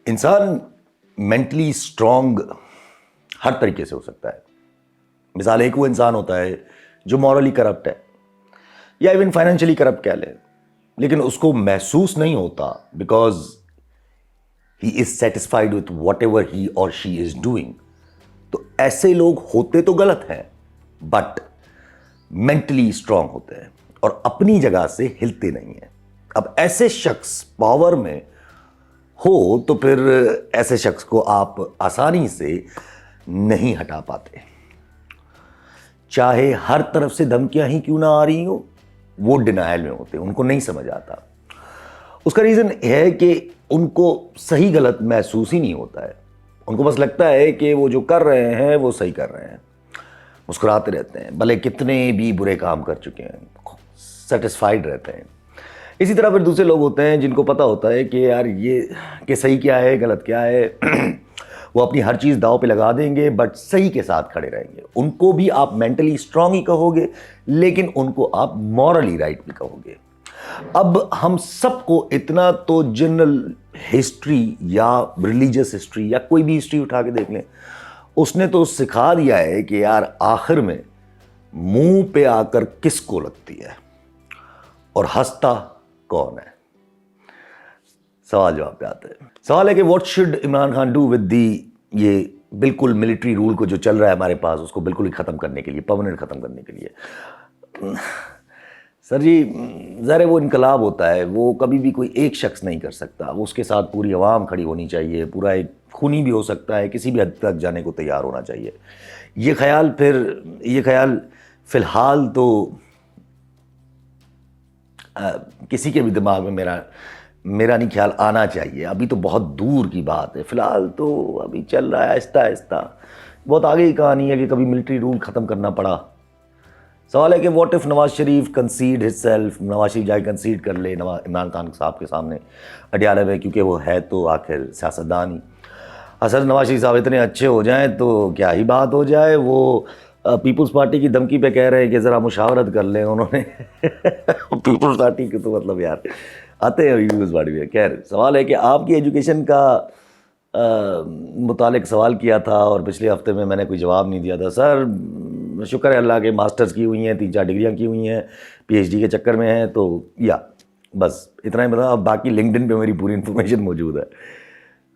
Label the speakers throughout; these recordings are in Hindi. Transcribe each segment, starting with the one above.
Speaker 1: इंसान मेंटली स्ट्रांग हर तरीके से हो सकता है। मिसाल, एक वो इंसान होता है जो मॉरली करप्ट है या इवन फाइनेंशियली करप्ट कह लें, लेकिन उसको महसूस नहीं होता because he is satisfied with what ever he और शी इज डूइंग। तो ऐसे लोग होते तो गलत हैं बट मेंटली स्ट्रांग होते हैं और अपनी जगह से हिलते नहीं हैं। अब ऐसे शख्स पावर में हो तो फिर ऐसे शख्स को आप आसानी से नहीं हटा पाते, चाहे हर तरफ से धमकियां ही क्यों ना आ रही हो। वो डिनायल में होते हैं, उनको नहीं समझ आता। उसका रीजन है कि उनको सही गलत महसूस ही नहीं होता है। उनको बस लगता है कि वो जो कर रहे हैं वो सही कर रहे हैं, मुस्कुराते रहते हैं, भले कितने भी बुरे काम कर चुके हैं, सेटिस्फाइड रहते हैं। इसी तरह फिर दूसरे लोग होते हैं जिनको पता होता है कि यार ये कि सही क्या है गलत क्या है वो अपनी हर चीज़ दांव पे लगा देंगे बट सही के साथ खड़े रहेंगे। उनको भी आप मेंटली स्ट्रांग ही कहोगे, लेकिन उनको आप मॉरली राइट भी कहोगे। अब हम सबको इतना तो जनरल हिस्ट्री या रिलीजियस हिस्ट्री या कोई भी हिस्ट्री उठा के देख लें, उसने तो सिखा दिया है कि यार आखिर में मुंह पे आकर किसको लगती है और हंसता कौन है। सवाल जवाब पे आते हैं। सवाल है कि what should Imran Khan do with the ये बिल्कुल मिलिट्री रूल को जो चल रहा है हमारे पास, उसको बिल्कुल ही ख़त्म करने के लिए, परमानेंट ख़त्म करने के लिए। सर जी, ज़रा वो इनकलाब होता है, वो कभी भी कोई एक शख्स नहीं कर सकता, वो उसके साथ पूरी आवाम खड़ी होनी चाहिए, पूरा एक खूनी भी हो सकता है, किसी भी हद तक जाने को तैयार होना चाहिए। ये ख्याल फ़िलहाल तो किसी के भी दिमाग में मेरा नहीं ख्याल आना चाहिए। अभी तो बहुत दूर की बात है, फ़िलहाल तो अभी चल रहा है आहिस्ता आहिस्ता। बहुत आगे की कहानी है कि कभी मिलिट्री रूल ख़त्म करना पड़ा। सवाल है कि what if Nawaz Sharif concede himself, Nawaz Sharif जाए कंसीड कर ले इमरान खान साहब के सामने अडियाले में, क्योंकि वो है तो आखिर सियासतदान ही। असल नवाज शरीफ साहब इतने अच्छे हो जाएं तो क्या ही बात हो जाए। वो पीपल्स पार्टी की धमकी पे कह रहे हैं कि ज़रा मुशावरत कर लें उन्होंने पीपल्स पार्टी के तो मतलब यार आते हैं पीपल्स पार्टी में। खैर, सवाल है कि आपकी एजुकेशन का मुतालिक सवाल किया था और पिछले हफ्ते में मैंने कोई जवाब नहीं दिया था। सर शुक्र है अल्लाह के, मास्टर्स की हुई हैं, 3-4 डिग्रियाँ की हुई हैं, पीएचडी के चक्कर में हैं, तो या बस इतना ही बता। अब बाकी लिंक्डइन पे मेरी पूरी इन्फॉर्मेशन मौजूद है।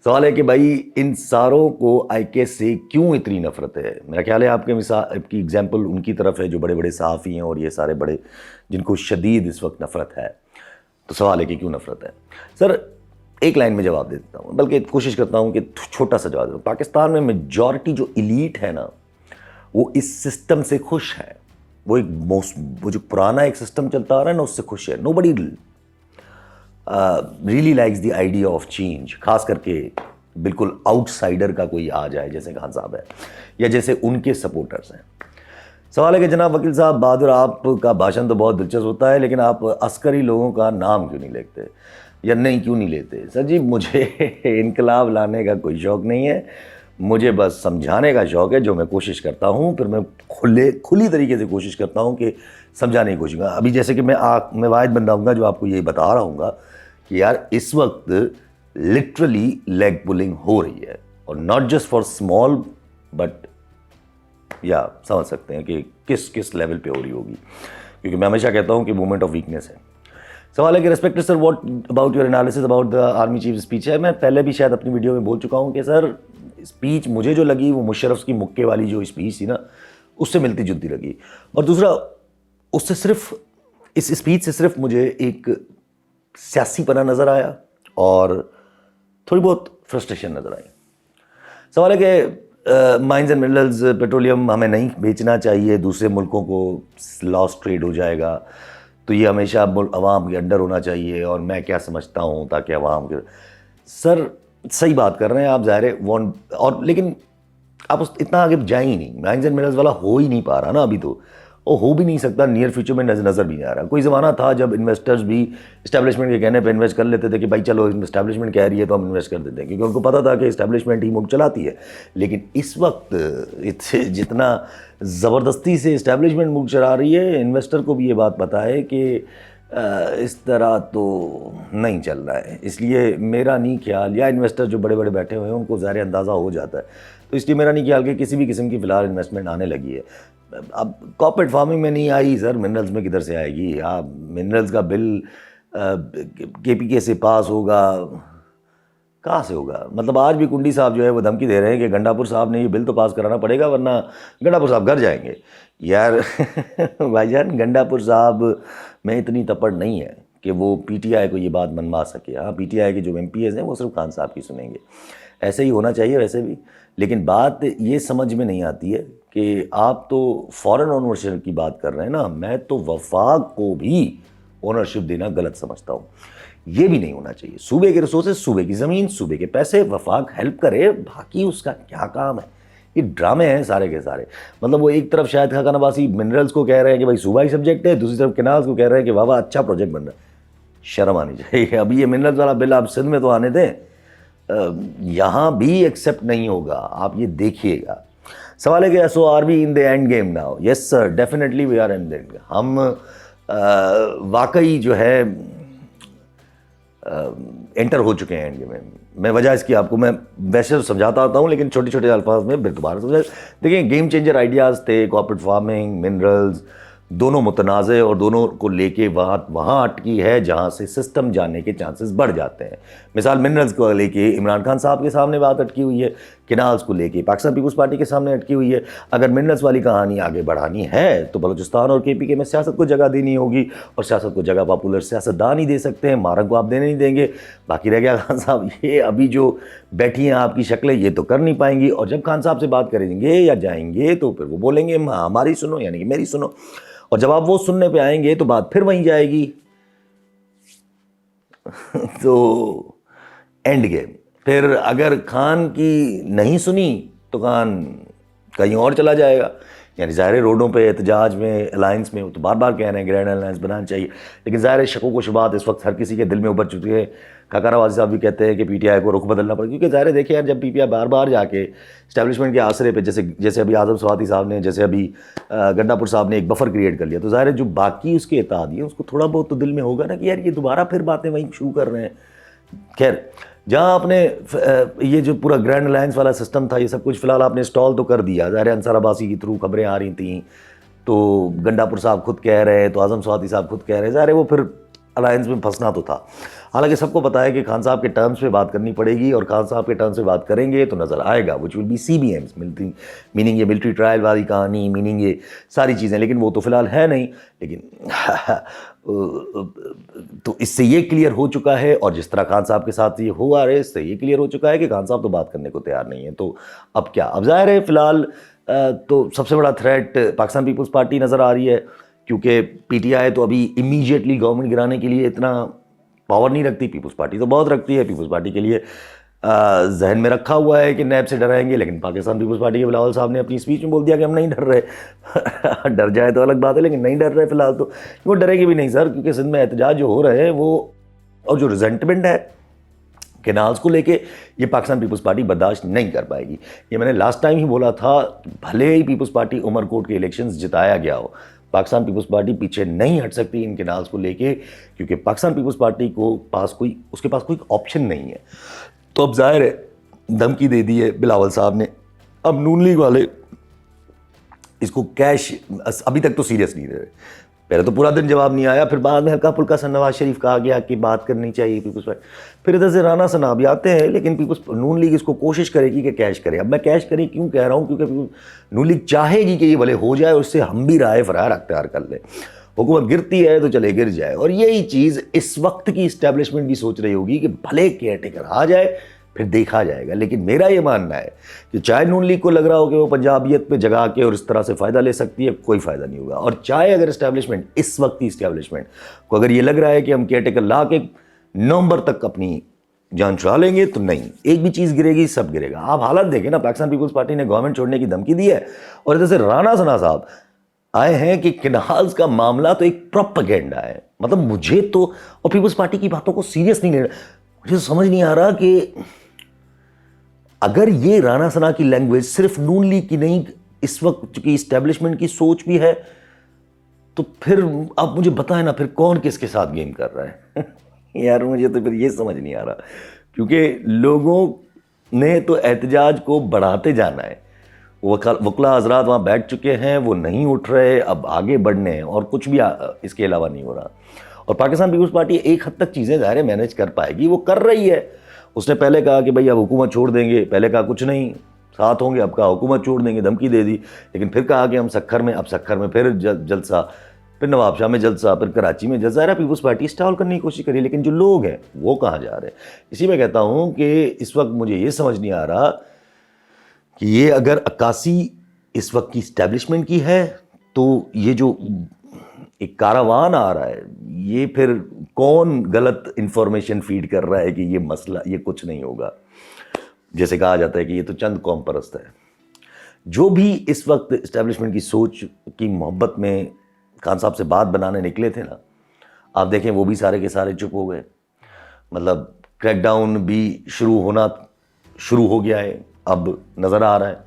Speaker 1: सवाल है कि भाई इन सारों को आईके से क्यों इतनी नफरत है। मेरा ख्याल है आपकी एग्जाम्पल उनकी तरफ है जो बड़े बड़े सहाफ़ी हैं और ये सारे बड़े जिनको शदीद इस वक्त नफरत है। तो सवाल है कि क्यों नफरत है। सर एक लाइन में जवाब दे देता हूँ, बल्कि कोशिश करता हूँ कि छोटा सा जवाब दूँ। पाकिस्तान में मेजॉरिटी जो इलीट है ना, वो इस सिस्टम से खुश है। वो जो पुराना एक सिस्टम चलता आ रहा है ना, उससे खुश है। Nobody really likes the idea of change, खास करके बिल्कुल आउटसाइडर का कोई आ जाए जैसे खान साहब है या जैसे उनके सपोर्टर्स हैं। सवाल है कि जनाब वकील साहब बहादुर, आपका भाषण तो बहुत दिलचस्प होता है, लेकिन आप अस्करी लोगों का नाम क्यों नहीं लेते या नहीं क्यों नहीं लेते। सर जी, मुझे इनकलाब लाने का कोई शौक़ नहीं है, मुझे बस समझाने का शौक़ है, जो मैं कोशिश करता हूँ। फिर मैं खुली तरीके से कोशिश करता हूँ कि समझाने की कोशिश करूँ। अभी जैसे कि मैं वाहिद बंदा हूँगा जो आपको ये बता रहा हूँ कि यार इस वक्त लिटरली लेग पुलिंग हो रही है, और not just for small but या समझ सकते हैं कि किस लेवल पे हो रही होगी, क्योंकि मैं हमेशा कहता हूँ कि मोमेंट ऑफ वीकनेस है। सवाल है कि respected sir, what about your analysis about the army chief speech है। मैं पहले भी शायद अपनी वीडियो में बोल चुका हूँ कि सर स्पीच मुझे जो लगी वो मुशर्रफ की मुक्के वाली जो स्पीच थी ना, उससे मिलती जुलती लगी। और दूसरा, उससे सिर्फ इस स्पीच से सिर्फ मुझे एक सियासी पना नज़र आया और थोड़ी बहुत फ्रस्ट्रेशन नज़र आई। सवाल है कि माइंस एंड मिनरल्स, पेट्रोलियम हमें नहीं बेचना चाहिए, दूसरे मुल्कों को लॉस ट्रेड हो जाएगा, तो ये हमेशा अवाम के अंडर होना चाहिए। और मैं क्या समझता हूँ ताकि अवाम के, सर सही बात कर रहे हैं आप, ज़ाहिर है और लेकिन आप इतना आगे जाए ही नहीं। माइंस एंड मिनरल्स वाला हो ही नहीं पा रहा ना अभी तो, और हो भी नहीं सकता, नियर फ्यूचर में नज़र भी नहीं आ रहा। कोई ज़माना था जब इन्वेस्टर्स भी इस्टेब्लिशमेंट के कहने पे इन्वेस्ट कर लेते थे कि भाई चलो इस्टेब्लिशमेंट कह रही है तो हम इन्वेस्ट कर देते हैं, क्योंकि उनको पता था कि इस्टेब्लिशमेंट ही मुल्क चलाती है। लेकिन इस वक्त जितना ज़बरदस्ती से इस्टेब्लिशमेंट मुल्क चला रही है, इन्वेस्टर को भी ये बात पता है कि इस तरह तो नहीं चल रहा है। इसलिए मेरा नहीं ख्याल, या इन्वेस्टर जो बड़े बड़े बैठे हुए हैं उनको ज़ाहिर अंदाज़ा हो जाता है, तो इसलिए मेरा नहीं ख्याल कि किसी भी किस्म की फ़िलहाल इन्वेस्टमेंट आने लगी है। अब कॉर्पोरेट फार्मिंग में नहीं आई सर, मिनरल्स में किधर से आएगी? आप मिनरल्स का बिल KPK से पास होगा, कहाँ से होगा? मतलब आज भी कुंडी साहब जो है वो धमकी दे रहे हैं कि गंडापुर साहब ने ये बिल तो पास कराना पड़ेगा वरना गंडापुर साहब घर जाएंगे। यार भाईजान, गंडापुर साहब में इतनी तपड़ नहीं है कि वो PTI को ये बात मनवा सके। हाँ, PTI के जो MPs हैं वो सिर्फ खान साहब की सुनेंगे, ऐसे ही होना चाहिए वैसे भी। लेकिन बात ये समझ में नहीं आती है कि आप तो फॉरेन ओनरशिप की बात कर रहे हैं ना, मैं तो वफाक को भी ओनरशिप देना गलत समझता हूँ। ये भी नहीं होना चाहिए। सूबे के रिसोर्सेज, सूबे की ज़मीन, सूबे के पैसे, वफाक हेल्प करे, बाकी उसका क्या काम है? ये ड्रामे हैं सारे के सारे। मतलब वो एक तरफ शायद खान अब्बासी मिनरल्स को कह रहे हैं कि भाई सूबाई सब्जेक्ट है, दूसरी तरफ केनाल्स को कह रहे हैं कि वाह वाह अच्छा प्रोजेक्ट बन रहा है। शर्म आनी चाहिए। अभी ये मिनरल्स वाला बिल आप सिंध में तो आने दें, यहाँ भी एक्सेप्ट नहीं होगा, आप ये देखिएगा। सवाल है कि so are we in the end game now? Yes sir, definitely we are in the end. हम वाकई जो है एंटर हो चुके हैं एंड गेम में। मैं वजह इसकी आपको मैं वैसे तो समझाता आता हूँ, लेकिन छोटे छोटे अल्फाज में फिर दोबारा समझा। देखिए, गेम चेंजर आइडियाज़ थे, कॉर्पोरेट फार्मिंग, मिनरल्स, दोनों मुतनाज़े और दोनों को लेके वहाँ अटकी है जहाँ से सिस्टम जाने के चांसेस बढ़ जाते हैं। मिसाल मिनरल्स को लेके इमरान खान साहब के सामने बात अटकी हुई है, केनाल्स को लेके पाकिस्तान पीपल्स पार्टी के सामने अटकी हुई है। अगर मिनरल्स वाली कहानी आगे बढ़ानी है तो बलूचिस्तान और KPK में सियासत को जगह देनी होगी, और सियासत को जगह पॉपुलर सियासतदान ही दे सकते हैं, मारंग को आप देने नहीं देंगे। बाकी रह गया खान साहब, ये अभी जो बैठी हैं आपकी शक्लें, ये तो कर नहीं पाएंगी। और जब खान साहब से बात करेंगे या जाएंगे तो फिर वो बोलेंगे हमारी सुनो, यानी कि मेरी सुनो। और जब आप वो सुनने पे आएंगे तो बात फिर वहीं जाएगी। तो एंड गेम। फिर अगर खान की नहीं सुनी तो खान कहीं और चला जाएगा। यानी ज़ाहिर रोडों पे, एहतजाज में, अलायंस में, वो तो बार बार कह रहे हैं ग्रैंड अलायंस बनाना चाहिए, लेकिन ज़ाहिर शकों को शुबात इस वक्त हर किसी के दिल में उभर चुके हैं। काका नवाज़ साहब भी कहते हैं कि PTI को रुख बदलना पड़ेगा, क्योंकि ज़ाहिर देखिए यार, जब PTI बार बार जाके इस्टेब्लिशमेंट के आसरे पे, जैसे अभी आज़म स्वाति साहब ने, जैसे अभी गंडापुर साहब ने एक बफर क्रिएट कर लिया, तो ज़ाहिर जो बाकी उसके इत्तेहादी है उसको थोड़ा बहुत तो दिल में होगा ना कि यार ये दोबारा फिर बातें वहीं शुरू कर रहे हैं। खैर, जहाँ आपने ये जो पूरा ग्रैंड अलायंस वाला सिस्टम था, ये सब कुछ फ़िलहाल आपने इंस्टॉल तो कर दिया। ज़ाहिर अंसार अब्बासी के थ्रू खबरें आ रही थी, तो गंडापुर साहब खुद कह रहे हैं, तो आज़म स्वाति साहब खुद कह रहे हैं, ज़ाहिर वो फिर अलायंस में फंसना तो था। हालांकि सबको पता है कि खान साहब के टर्म्स पे बात करनी पड़ेगी, और खान साहब के टर्म्स पे बात करेंगे तो नज़र आएगा which will be CBMs, meaning ये मिलिट्री ट्रायल वाली कहानी, मीनिंग ये सारी चीज़ें। लेकिन वो तो फ़िलहाल है नहीं। लेकिन तो इससे ये क्लियर हो चुका है, और जिस तरह खान साहब के साथ ये हुआ है, इससे ये क्लियर हो चुका है कि खान साहब तो बात करने को तैयार नहीं है। तो अब क्या? अब ज़ाहिर है फ़िलहाल तो सबसे बड़ा थ्रेट पाकिस्तान पीपल्स पार्टी नज़र आ रही है, क्योंकि PTI तो अभी इमीडिएटली गवर्नमेंट गिराने के लिए इतना पावर नहीं रखती, पीपल्स पार्टी तो बहुत रखती है। पीपल्स पार्टी के लिए जहन में रखा हुआ है कि नैब से डराएंगे, लेकिन पाकिस्तान पीपल्स पार्टी के बिलावल साहब ने अपनी स्पीच में बोल दिया कि हम नहीं डर रहे। डर जाए तो अलग बात है, लेकिन नहीं डर रहे फ़िलहाल। तो वो डरेंगे भी नहीं सर, क्योंकि सिंध में एहतजाज जो हो रहे हैं वो, और जो रिजेंटमेंट है केनाल्स को लेके, ये पाकिस्तान पीपल्स पार्टी बर्दाश्त नहीं कर पाएगी। ये मैंने लास्ट टाइम ही बोला था, भले ही पीपल्स पार्टी उमरकोट के इलेक्शंस जिताया गया हो, पाकिस्तान पीपल्स पार्टी पीछे नहीं हट सकती इन केनाल्स को लेके, क्योंकि पाकिस्तान पीपल्स पार्टी को उसके पास कोई ऑप्शन नहीं है। तो अब जाहिर है धमकी दे दी है बिलावल साहब ने। अब नून लीग वाले इसको कैश, अभी तक तो सीरियस नहीं रहे। पहले तो पूरा दिन जवाब नहीं आया, फिर बाद में हल्का फुल्का सा नवाज शरीफ कहा गया कि बात करनी चाहिए पीपल्स पार्टी, फिर इधर से राना सना भी आते हैं, लेकिन पीपल्स नून लीग इसको कोशिश करेगी कि कैश करे। अब मैं कैश करे क्यों कह रहा हूँ, क्योंकि नून लीग चाहेगी कि ये भले हो जाए, उससे हम भी राय फरार अख्तियार कर लें। हुकूमत गिरती है तो चले गिर जाए, और यही चीज़ इस वक्त की इस्टेब्लिशमेंट भी सोच रही होगी कि भले केयर टेकर आ जाए, फिर देखा जाएगा। लेकिन मेरा ये मानना है कि चाहे नून लीग को लग रहा हो कि वो पंजाबियत पे जगा के और इस तरह से फ़ायदा ले सकती है, कोई फ़ायदा नहीं होगा। और चाहे अगर इस्टेब्लिशमेंट, इस वक्त की इस्टेब्लिशमेंट को अगर ये लग रहा है कि हम केयर टेकर ला के नवंबर तक अपनी जान छुड़ा लेंगे, तो नहीं, एक भी चीज़ गिरेगी, सब गिरेगा। आप हालत देखें ना, पाकिस्तान पीपल्स पार्टी ने गवर्नमेंट छोड़ने की धमकी दी है, और इधर से राना सना साहब आए हैं कि केनाल्स का मामला तो एक प्रोपेगेंडा है। मतलब मुझे तो, और पीपल्स पार्टी की बातों को सीरियस नहीं लेना, मुझे तो समझ नहीं आ रहा कि अगर ये राना सना की लैंग्वेज सिर्फ नून लीग की नहीं, इस वक्त की इस्टेब्लिशमेंट की सोच भी है, तो फिर आप मुझे बताएं ना, फिर कौन किसके साथ गेम कर रहा है? यार मुझे तो फिर ये समझ नहीं आ रहा, क्योंकि लोगों ने तो एहतजाज को बढ़ाते जाना है। वकला हजरात वहाँ बैठ चुके हैं, वो नहीं उठ रहे, अब आगे बढ़ने हैं और कुछ भी इसके अलावा नहीं हो रहा। और पाकिस्तान पीपुल्स पार्टी एक हद तक चीज़ें ज़ाहिर मैनेज कर पाएगी, वो कर रही है। उसने पहले कहा कि भाई अब हुकूमत छोड़ देंगे, पहले कहा कुछ नहीं साथ होंगे, अब कहा हुकूमत छोड़ देंगे, धमकी दे दी। लेकिन फिर कहा कि हम सक्खर में, अब सक्खर में फिर जलसा, फिर नवाबशाह में जलसा, फिर कराची में जलसा। ज़ाहिर पीपुल्स पार्टी स्टॉल करने की कोशिश करी, लेकिन जो लोग हैं वो कहाँ जा रहे हैं? इसी में कहता हूँ कि इस वक्त मुझे ये समझ नहीं आ रहा कि ये अगर अक्कासी इस वक्त की इस्टेब्लिशमेंट की है, तो ये जो एक कारावान आ रहा है, ये फिर कौन गलत इंफॉर्मेशन फीड कर रहा है कि ये मसला, ये कुछ नहीं होगा। जैसे कहा जाता है कि ये तो चंद कौम परस्त है। जो भी इस वक्त इस्टेब्लिशमेंट की सोच की मोहब्बत में खान साहब से बात बनाने निकले थे ना, आप देखें वो भी सारे के सारे चुप हो गए। मतलब क्रैकडाउन भी शुरू हो गया है, अब नज़र आ रहा है,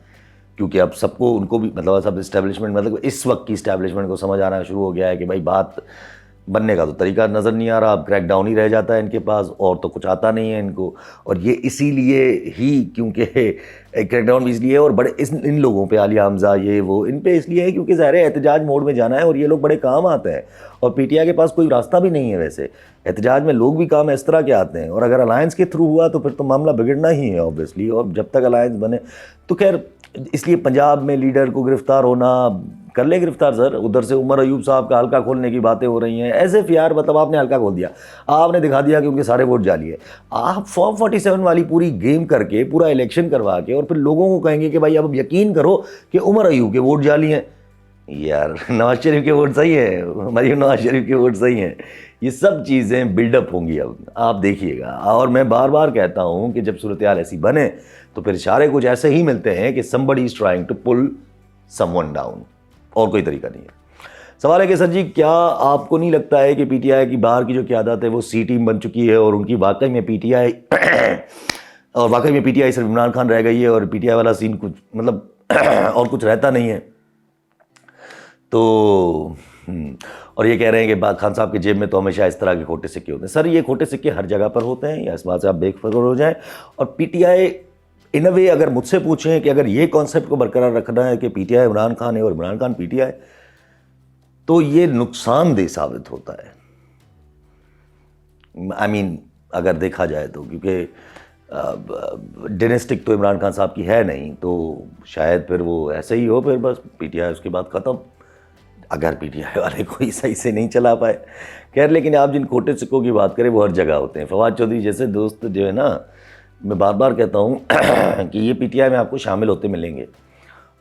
Speaker 1: क्योंकि अब सबको, उनको भी, मतलब सब इस्टेब्लिशमेंट, मतलब इस वक्त की इस्टेब्लिशमेंट को समझ आना शुरू हो गया है कि भाई बात बनने का तो तरीका नज़र नहीं आ रहा, अब क्रैकडाउन ही रह जाता है इनके पास, और तो कुछ आता नहीं है इनको। और ये इसीलिए ही, क्योंकि क्रैकडाउन भी इसलिए, और बड़े इन लोगों पे, आलिया हमजा ये वो, इन पे इसलिए है क्योंकि ज़ाहिर है एहतजाज मोड में जाना है और ये लोग बड़े काम आते हैं। और पीटीआई के पास कोई रास्ता भी नहीं है वैसे, एहतजाज में लोग भी काम इस तरह के आते हैं। और अगर अलायंस के थ्रू हुआ तो फिर तो मामला बिगड़ना ही है ऑब्वियसली, और जब तक अलायंस बने तो खैर। इसलिए पंजाब में लीडर को गिरफ्तार होना, कर ले गिरफ्तार सर, उधर से उमर अयूब साहब का हल्का खोलने की बातें हो रही हैं। ऐसे यार, मतलब आपने हल्का खोल दिया, आपने दिखा दिया कि उनके सारे वोट जाली है। आप फॉर्म 47 वाली पूरी गेम करके, पूरा इलेक्शन करवा के, और फिर लोगों को कहेंगे कि भाई अब यकीन करो कि उमर अयूब के वोट जाली हैं। यार नवाज शरीफ के वोट सही है, मरीम नवाज शरीफ के वोट सही हैं। ये सब चीज़ें बिल्डअप होंगी, अब आप देखिएगा। और मैं बार बार कहता हूँ कि जब सूरत हाल ऐसी बने तो फिर इशारे कुछ ऐसे ही मिलते हैं कि somebody is trying to pull someone down, और कोई तरीका नहीं है। सवाल है कि सर जी, क्या आपको नहीं लगता है कि पीटीआई की बाहर की जो क़यादत है वो सी टीम बन चुकी है, और उनकी वाकई में पीटीआई और वाकई में पीटीआई सिर्फ इमरान खान रह गई है, और पीटीआई वाला सीन कुछ, मतलब और कुछ रहता नहीं है? तो और ये कह रहे हैं कि खान साहब की जेब में तो हमेशा इस तरह के खोटे सिक्के होते हैं। सर ये खोटे सिक्के हर जगह पर होते हैं, या इस बात से आप बेखबर हो जाएं। और पीटीआई इन अ वे, अगर मुझसे पूछें कि अगर ये कॉन्सेप्ट को बरकरार रखना है कि पीटीआई इमरान खान है और इमरान खान पीटीआई, तो ये नुकसानदेह साबित होता है। आई मीन अगर देखा जाए तो, क्योंकि डिनेस्टिक तो इमरान खान साहब की है नहीं, तो शायद फिर वो ऐसे ही हो, फिर बस पीटीआई उसके बाद ख़त्म, अगर पीटीआई वाले कोई सही से नहीं चला पाए। खैर, लेकिन आप जिन खोटे सिक्कों की बात करें वो हर जगह होते हैं। फवाद चौधरी जैसे दोस्त जो है ना, मैं बार बार कहता हूँ कि ये पीटीआई में आपको शामिल होते मिलेंगे,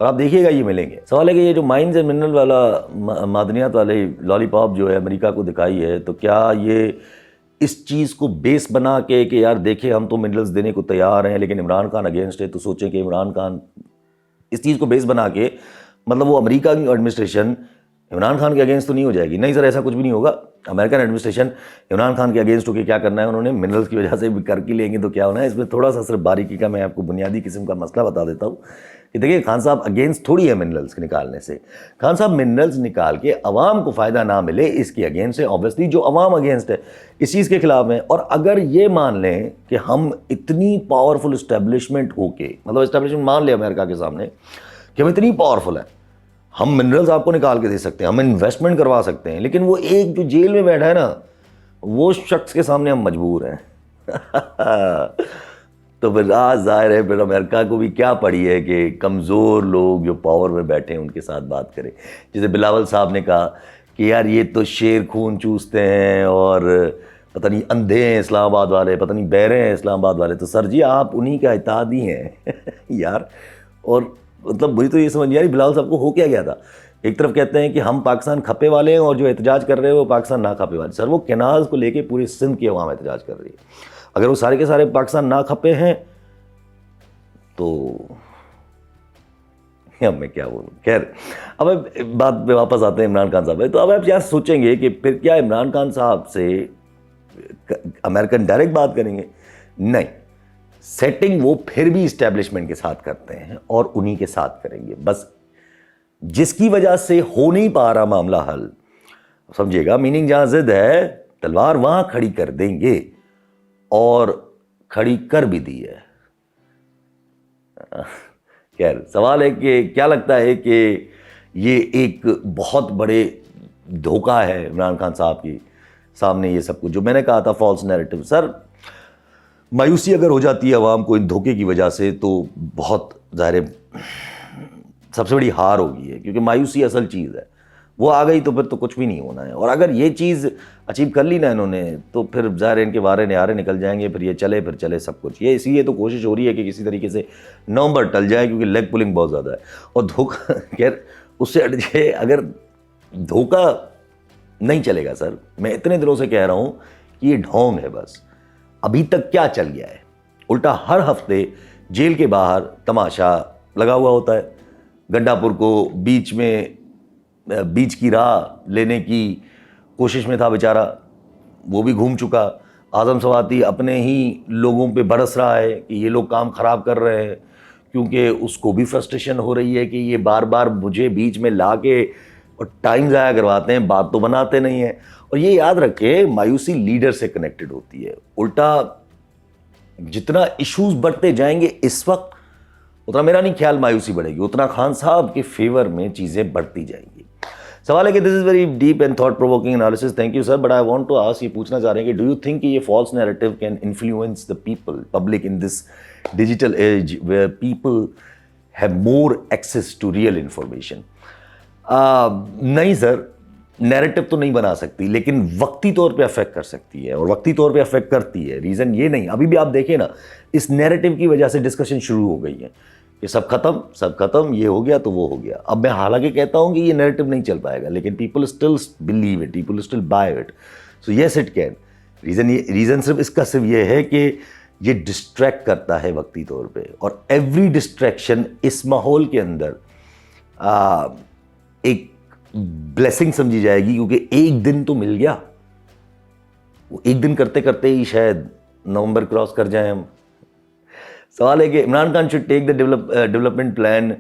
Speaker 1: और आप देखिएगा ये मिलेंगे। सवाल है कि ये जो माइंस एंड मिनरल वाला, मादनियात वाले लॉलीपॉप जो है अमेरिका को दिखाई है, तो क्या ये इस चीज़ को बेस बना के कि यार देखिए हम तो मिनरल्स देने को तैयार हैं लेकिन इमरान खान अगेंस्ट है, तो सोचें कि इमरान खान, इस चीज़ को बेस बना के मतलब वो अमेरिका की एडमिनिस्ट्रेशन इमरान खान के अगेंस्ट तो नहीं हो जाएगी? नहीं सर, ऐसा कुछ भी नहीं होगा। अमेरिकन एडमिनिस्ट्रेशन इमरान खान के अगेंस्ट होकर क्या करना है, उन्होंने मिनरल्स की वजह से भी करके लेंगे तो क्या होना है। इसमें थोड़ा सा सिर्फ बारीकी का मैं आपको बुनियादी किस्म का मसला बता देता हूँ कि देखिए, खान साहब अगेंस्ट थोड़ी है मिनरल्स के निकालने से। खान साहब मिनरल्स निकाल के अवाम को फ़ायदा ना मिले इसके अगेंस्ट है। ऑब्वियसली जो अवाम अगेंस्ट है इस चीज़ के खिलाफ है। और अगर ये मान लें कि हम इतनी पावरफुल इस्टेब्लिशमेंट होके, मतलब इस्टेब्लिशमेंट मान ले अमेरिका के सामने कि हम इतनी पावरफुल है, हम मिनरल्स आपको निकाल के दे सकते हैं, हम इन्वेस्टमेंट करवा सकते हैं, लेकिन वो एक जो जेल में बैठा है ना, वो शख्स के सामने हम मजबूर हैं तो फिर आज जाहिर है फिर अमेरिका को भी क्या पड़ी है कि कमज़ोर लोग जो पावर में बैठे हैं उनके साथ बात करें। जैसे बिलावल साहब ने कहा कि यार ये तो शेर खून चूसते हैं और पता नहीं अंधे हैं इस्लामाबाद वाले, पता नहीं बहरे हैं इस्लामाबाद वाले। तो सर जी आप उन्हीं का इत्तेहादी हैं यार। और मतलब मुझे तो ये समझ नहीं आ रही बिलावल साहब को हो क्या गया था। एक तरफ कहते हैं कि हम पाकिस्तान खपे वाले हैं और जो एहतजाज कर रहे हैं वो पाकिस्तान ना खपे वाले। सर वो केनाज को लेके पूरी सिंध की अवाम एहतजाज कर रही है। अगर वो सारे के सारे पाकिस्तान ना खपे हैं तो अब मैं क्या बोलूँ। खैर, अब बात पे वापस आते हैं इमरान खान साहब। तो अब आप यहाँ सोचेंगे कि फिर क्या इमरान खान साहब से अमेरिकन डायरेक्ट बात करेंगे? नहीं, सेटिंग वो फिर भी इस्टेब्लिशमेंट के साथ करते हैं और उन्हीं के साथ करेंगे। बस जिसकी वजह से हो नहीं पा रहा मामला हल, समझिएगा, मीनिंग जहाँ जिद है तलवार वहाँ खड़ी कर देंगे, और खड़ी कर भी दी है। खैर, सवाल है कि क्या लगता है कि ये एक बहुत बड़े धोखा है इमरान खान साहब की सामने, ये सब कुछ जो मैंने कहा था फॉल्स नैरेटिव। सर, मायूसी अगर हो जाती है आवाम को इन धोखे की वजह से तो बहुत ज़ाहिर सबसे बड़ी हार होगी है, क्योंकि मायूसी असल चीज़ है, वो आ गई तो फिर तो कुछ भी नहीं होना है। और अगर ये चीज़ अचीव कर ली ना इन्होंने, तो फिर ज़ाहिर इनके वारे निहारे निकल जाएंगे, फिर ये चले फिर चले सब कुछ। ये इसीलिए तो कोशिश हो रही है कि किसी तरीके से नवंबर टल जाए, क्योंकि लेग पुलिंग बहुत ज़्यादा है। और धोखा खैर उससे हट जाए, अगर धोखा नहीं चलेगा सर, मैं इतने दिनों से कह रहा हूँ कि ये ढोंग है बस। अभी तक क्या चल गया है, उल्टा हर हफ्ते जेल के बाहर तमाशा लगा हुआ होता है। गंडापुर को बीच की राह लेने की कोशिश में था बेचारा, वो भी घूम चुका। आज़म सवाती अपने ही लोगों पे बरस रहा है कि ये लोग काम ख़राब कर रहे हैं, क्योंकि उसको भी फ्रस्ट्रेशन हो रही है कि ये बार बार मुझे बीच में ला के और टाइम ज़ाया करवाते हैं, बात तो बनाते नहीं हैं। और ये याद रखें, मायूसी लीडर से कनेक्टेड होती है। उल्टा जितना इश्यूज बढ़ते जाएंगे इस वक्त, उतना मेरा नहीं ख्याल मायूसी बढ़ेगी, उतना खान साहब के फेवर में चीज़ें बढ़ती जाएंगी। सवाल है कि this is very deep and thought provoking analysis, thank you sir, but I want to ask, ये पूछना चाह रहे हैं कि डू यू थिंक कि ये false narrative can influence the public in this digital age where people have more access to real information? नहीं सर, नैरेटिव तो नहीं बना सकती, लेकिन वक्ती तौर पे अफेक्ट कर सकती है, और वक्ती तौर पे अफेक्ट करती है। रीज़न ये नहीं, अभी भी आप देखें ना, इस नैरेटिव की वजह से डिस्कशन शुरू हो गई है कि सब खत्म, ये हो गया तो वो हो गया। अब मैं हालांकि कहता हूँ कि ये नैरेटिव नहीं चल पाएगा, लेकिन people still believe it, people still buy it, so yes it can. Reason सिर्फ इसका सिर्फ ये है कि ये डिस्ट्रैक्ट करता है वक्ती तौर पे, और एवरी डिस्ट्रैक्शन इस माहौल के अंदर एक ब्लेसिंग समझी जाएगी, क्योंकि एक दिन तो मिल गया। वो एक दिन करते करते ही शायद नवंबर क्रॉस कर जाएं हम। सवाल है कि Imran Khan should take the development plan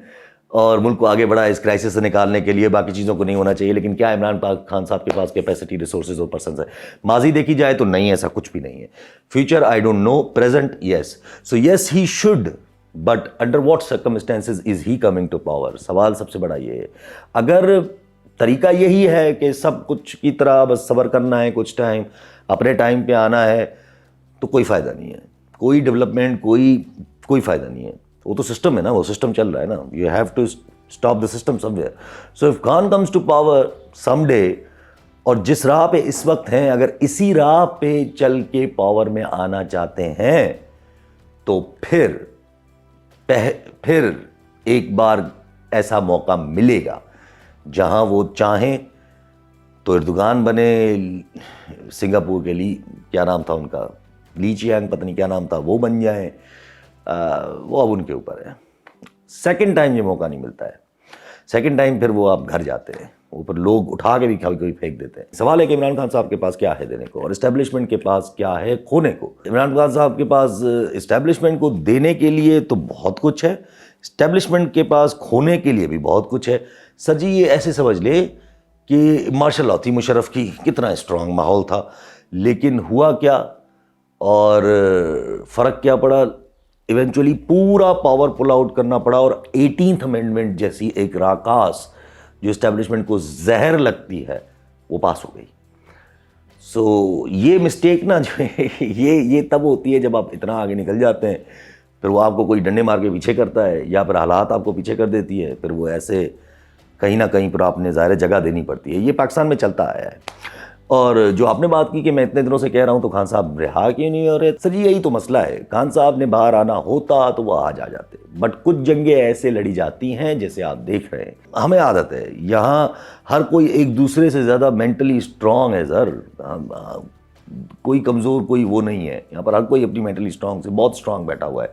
Speaker 1: और मुल्क को आगे बढ़ा इस क्राइसिस से निकालने के लिए, बाकी चीज़ों को नहीं होना चाहिए, लेकिन क्या इमरान खान साहब के पास कैपेसिटी, रिसोर्सेज और पर्सन है? माजी देखी जाए तो नहीं, ऐसा कुछ भी नहीं है। Future I don't know, present yes. So yes he should, but under what circumstances is he coming to power? सवाल सबसे बड़ा ये है। अगर तरीका यही है कि सब कुछ की तरह बस सब्र करना है, कुछ टाइम अपने टाइम पे आना है, तो कोई फ़ायदा नहीं है, कोई डेवलपमेंट, कोई फ़ायदा नहीं है। वो तो सिस्टम है ना, वो सिस्टम चल रहा है ना, you have to stop the system somewhere. So if Khan comes to power someday, और जिस राह पे इस वक्त हैं, अगर इसी राह पे चल के पावर में आना चाहते हैं, तो फिर एक बार ऐसा मौका मिलेगा जहां वो चाहें तो एर्दोगान बने, सिंगापुर के लिए क्या नाम था उनका, ली चियांग पता नहीं क्या नाम था, वो बन जाएं। वो अब उनके ऊपर है। सेकंड टाइम ये मौका नहीं मिलता है, सेकंड टाइम फिर वो आप घर जाते हैं, ऊपर लोग उठा के भी कभी कभी फेंक देते हैं। सवाल है कि इमरान खान साहब के पास क्या है देने को, और इस्टेब्लिशमेंट के पास क्या है खोने को? इमरान खान साहब के पास इस्टेब्लिशमेंट को देने के लिए तो बहुत कुछ है, इस्टेब्लिशमेंट के पास खोने के लिए भी बहुत कुछ है। सर जी, ये ऐसे समझ ले कि मार्शल लॉ थी मुशर्रफ की, कितना स्ट्रांग माहौल था, लेकिन हुआ क्या और फ़र्क क्या पड़ा? इवेंचुअली पूरा पावर पुल आउट करना पड़ा, और 18th अमेंडमेंट जैसी एक राकास जो इस्टेब्लिशमेंट को जहर लगती है, वो पास हो गई। सो ये मिस्टेक ना जो है, ये तब होती है जब आप इतना आगे निकल जाते हैं, फिर वो आपको कोई डंडे मार के पीछे करता है, या फिर हालात आपको पीछे कर देती है, फिर वो ऐसे कहीं ना कहीं पर आपने ज़ाहिर जगह देनी पड़ती है। ये पाकिस्तान में चलता आया है। और जो आपने बात की कि मैं इतने दिनों से कह रहा हूँ तो खान साहब रिहा क्यों नहीं हो रहे, सर यही तो मसला है। खान साहब ने बाहर आना होता तो वो आज आ जाते, बट कुछ जंगें ऐसे लड़ी जाती हैं जैसे आप देख रहे हैं। हमें आदत है, यहाँ हर कोई एक दूसरे से ज़्यादा मेंटली स्ट्रांग है सर, कोई कमज़ोर कोई वो नहीं है। यहाँ पर हर कोई अपनी मेंटली स्ट्रांग से बहुत स्ट्रांग बैठा हुआ है।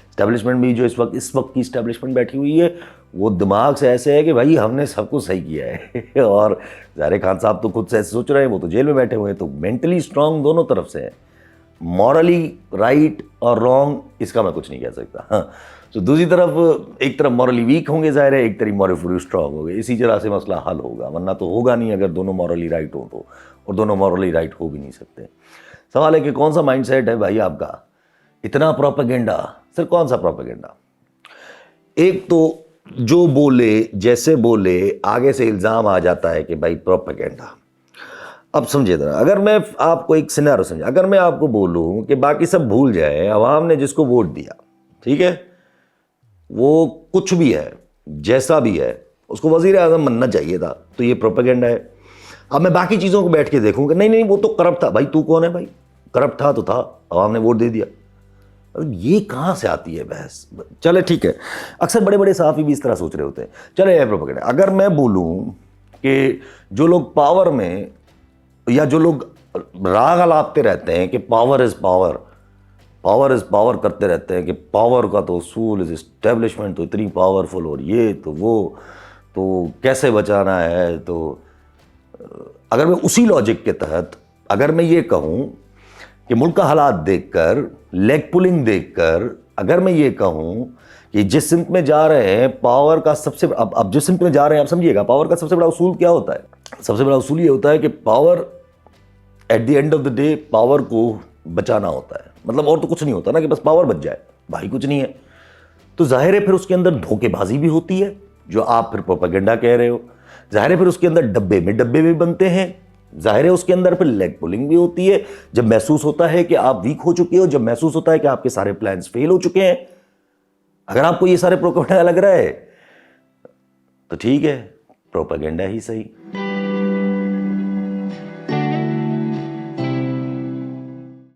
Speaker 1: इस्टेब्लिशमेंट भी जो इस वक्त की इस्टेब्लिशमेंट बैठी हुई है, वो दिमाग से ऐसे है कि भाई हमने सब कुछ सही किया है। और ज़ाहिर खान साहब तो खुद से ऐसे सोच रहे हैं, वो तो जेल में बैठे हुए हैं, तो मेंटली स्ट्रांग दोनों तरफ से है। मॉरली राइट और रॉन्ग इसका मैं कुछ नहीं कह सकता। हाँ, तो दूसरी तरफ एक तरफ मॉरली वीक होंगे ज़ाहिर है, एक तरफ मॉरली स्ट्रांग होंगे, इसी तरह से मसला हल होगा, वरना तो होगा नहीं अगर दोनों मॉरली राइट हो तो, और दोनों मॉरली राइट हो भी नहीं सकते। सवाल है कि कौन सा माइंडसेट है भाई आपका, इतना प्रोपेगेंडा, सर कौन सा प्रोपेगेंडा? एक तो जो बोले जैसे बोले आगे से इल्ज़ाम आ जाता है कि भाई प्रोपेगेंडा। अब समझिए जरा, अगर मैं आपको एक सिनेरियो समझे, अगर मैं आपको बोलूं कि बाकी सब भूल जाए, अवाम ने जिसको वोट दिया, ठीक है, वो कुछ भी है, जैसा भी है, उसको वजीर आज़म बनना चाहिए था, तो ये प्रोपेगेंडा है। अब मैं बाकी चीज़ों को बैठ के देखूंगा, नहीं नहीं वो तो करप्ट था, भाई तू कौन है भाई, करप्ट था तो था, अवाम ने वोट दे दिया। ये कहाँ से आती है बहस? चले ठीक है, अक्सर बड़े बड़े सहाफ़ी भी इस तरह सोच रहे होते हैं। चले ये प्रोपेगेंडा। अगर मैं बोलूँ कि जो लोग पावर में या जो लोग राग अलापते रहते हैं कि power is power, power is power करते रहते हैं कि पावर का तो उसूल इज़ इस्टेब्लिशमेंट तो इतनी पावरफुल और ये तो वो तो कैसे बचाना है, तो अगर मैं उसी लॉजिक के तहत अगर मैं ये कहूँ कि मुल्क का हालात देखकर, लेग पुलिंग देखकर, अगर मैं ये कहूँ कि जिस सिमत में जा रहे हैं पावर का सबसे, अब जिस सिमत में जा रहे हैं आप समझिएगा, पावर का सबसे बड़ा उसूल क्या होता है? सबसे बड़ा उसूल ये होता है कि power at the end of the day power को बचाना होता है, मतलब और तो कुछ नहीं होता ना कि बस पावर बच जाए, भाई कुछ नहीं है। तो जाहिर है फिर उसके अंदर धोखेबाजी भी होती है, जो आप फिर प्रोपेगेंडा कह रहे हो। जाहिर है फिर उसके अंदर डब्बे में डब्बे भी बनते हैं, जाहिर है उसके अंदर फिर लेग पुलिंग भी होती है, जब महसूस होता है कि आप वीक हो चुके हो, जब महसूस होता है कि आपके सारे प्लान्स फेल हो चुके हैं। अगर आपको ये सारे प्रोपेगेंडा लग रहा है तो ठीक है, प्रोपेगेंडा ही सही।